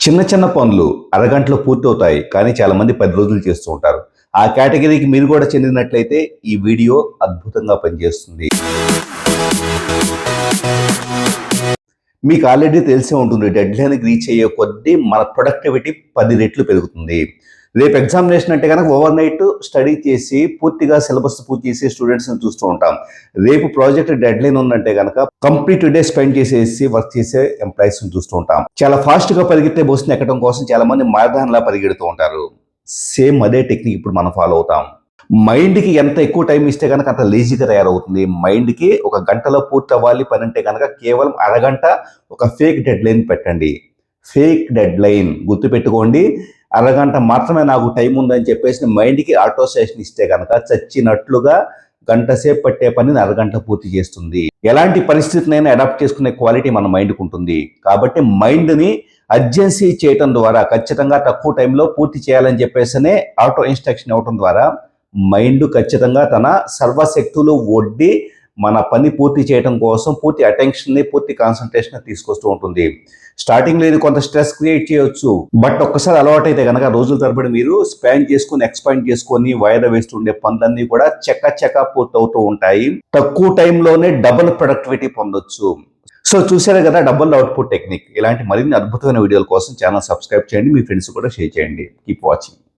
చిన్న చిన్న పనులు అరగంటలో పూర్తవుతాయి కానీ చాలా మంది 10 రోజులు చేస్తూ ఉంటారు. ఆ కేటగిరీకి మీరు కూడా చెందినట్లయితే ఈ వీడియో అద్భుతంగా పనిచేస్తుంది. మీకు ఆల్రెడీ తెలిసే ఉంటుంది, డెడ్లైన్కి రీచ్ అయ్యే కొద్దీ మన ప్రొడక్టివిటీ 10 రెట్లు పెరుగుతుంది. రేపు ఎగ్జామినేషన్ అంటే కనుక ఓవర్ నైట్ స్టడీ చేసి పూర్తిగా సిలబస్ పూర్తి చేసే స్టూడెంట్స్ని చూస్తూ ఉంటాం. రేపు ప్రాజెక్ట్ డెడ్లైన్ ఉందంటే కనుక కంప్లీట్ డే స్పెండ్ చేసేసి వర్క్ చేసే ఎంప్లాయీస్ని చూస్తూ ఉంటాం. చాలా ఫాస్ట్గా పరిగెత్తే బస్సుని ఎక్కడం కోసం చాలా మంది మారథాన్లా పరిగెడుతూ ఉంటారు. సేమ్ అదే టెక్నిక్ ఇప్పుడు మనం ఫాలో అవుతాం. మైండ్కి ఎంత ఎక్కువ టైం ఇస్తే కనుక అంత లేజీగా తయారవుతుంది. మైండ్కి ఒక గంటలో పూర్తి అవ్వాలి పని అంటే కనుక కేవలం అరగంట ఒక ఫేక్ డెడ్ లైన్ పెట్టండి. ఫేక్ డెడ్ లైన్ గుర్తుపెట్టుకోండి. అరగంట మాత్రమే నాకు టైం ఉందని చెప్పేసి మైండ్కి ఆటో సెషన్ ఇస్తే కనుక చచ్చినట్లుగా గంట సేపు పట్టే పనిని అరగంట పూర్తి చేస్తుంది. ఎలాంటి పరిస్థితినైనా అడాప్ట్ చేసుకునే క్వాలిటీ మన మైండ్కి ఉంటుంది. కాబట్టి మైండ్ని అర్జెన్సీ చేయటం ద్వారా ఖచ్చితంగా తక్కువ టైంలో పూర్తి చేయాలని చెప్పేసి ఆటో ఇన్స్ట్రక్షన్ ఇవ్వటం ద్వారా మైండ్ ఖచ్చితంగా తన సర్వశక్తులు ఒడ్డి మన పని పూర్తి చేయడం కోసం పూర్తి అటెన్షన్ని పూర్తి కాన్సన్ట్రేషన్ తీసుకొస్తూ ఉంటుంది. స్టార్టింగ్లో ఇది కొంత స్ట్రెస్ క్రియేట్ చేయొచ్చు, బట్ ఒక్కసారి అలవాటు అయితే కనుక రోజుల తరబడి మీరు స్పాన్ చేసుకుని ఎక్స్పాండ్ చేసుకొని వాయిదా వేస్తుండే పనులన్నీ కూడా చక్క పూర్తవుతూ ఉంటాయి. తక్కువ టైంలోనే డబుల్ ప్రొడక్టివిటీ పొందొచ్చు. సో చూసారు కదా డబుల్ అవుట్పుట్ టెక్నిక్. ఇలాంటి మరిన్ని అద్భుతమైన వీడియోల కోసం ఛానల్ సబ్స్క్రైబ్ చేయండి, మీ ఫ్రెండ్స్ కూడా షేర్ చేయండి. Keep watching.